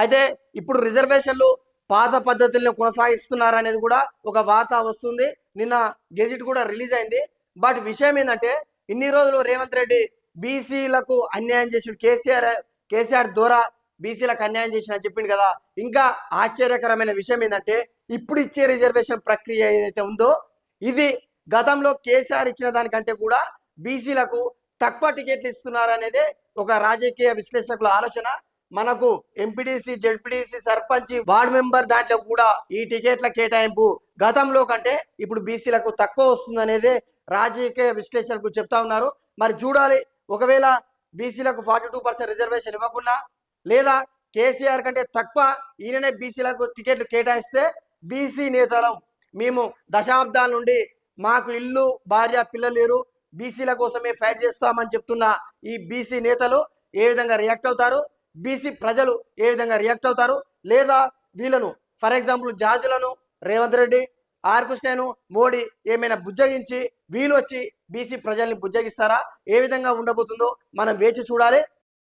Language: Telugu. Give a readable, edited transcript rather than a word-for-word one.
అయితే ఇప్పుడు రిజర్వేషన్లు పాత పద్ధతుల్లో కొనసాగిస్తున్నారనేది కూడా ఒక వార్త వస్తుంది. నిన్న గెజిట్ కూడా రిలీజ్ అయింది. బట్ విషయం ఏంటంటే ఇన్ని రోజులు రేవంత్ రెడ్డి బీసీలకు అన్యాయం చేసి కేసీఆర్ ద్వారా బీసీలకు అన్యాయం చేసిన చెప్పిండు కదా. ఇంకా ఆశ్చర్యకరమైన విషయం ఏంటంటే ఇప్పుడు ఇచ్చే రిజర్వేషన్ ప్రక్రియ ఏదైతే ఉందో ఇది గతంలో కేసీఆర్ ఇచ్చిన దానికంటే కూడా బీసీలకు తక్కువ టికెట్లు ఇస్తున్నారు అనేది ఒక రాజకీయ విశ్లేషకుల ఆలోచన. మనకు MPDC, ZPDC, sarpanch, ward member దాంట్లో కూడా ఈ టికెట్ల కేటాయింపు గతంలో కంటే ఇప్పుడు బీసీలకు తక్కువ వస్తుంది అనేది రాజకీయ విశ్లేషకులు చెప్తా ఉన్నారు. మరి చూడాలి, ఒకవేళ బీసీలకు 42% రిజర్వేషన్ ఇవ్వకుండా లేదా కేసీఆర్ కంటే తక్కువ ఈయననే బీసీలకు టికెట్లు కేటాయిస్తే బీసీ నేతలం మేము దశాబ్దాల నుండి మాకు ఇల్లు, భార్య, పిల్లలు లేరు, బీసీల కోసమే ఫైట్ చేస్తామని చెప్తున్న ఈ బీసీ నేతలు ఏ విధంగా రియాక్ట్ అవుతారు, బీసీ ప్రజలు ఏ విధంగా రియాక్ట్ అవుతారు, లేదా వీళ్ళను ఫర్ ఎగ్జాంపుల్ జార్జులను రేవంత్ రెడ్డి, ఆర్ కృష్ణను మోడీ ఏమైనా బుజ్జగించి వీళ్ళు వచ్చి బీసీ ప్రజల్ని బుజ్జగిస్తారా, ఏ విధంగా ఉండబోతుందో మనం వేచి చూడాలి.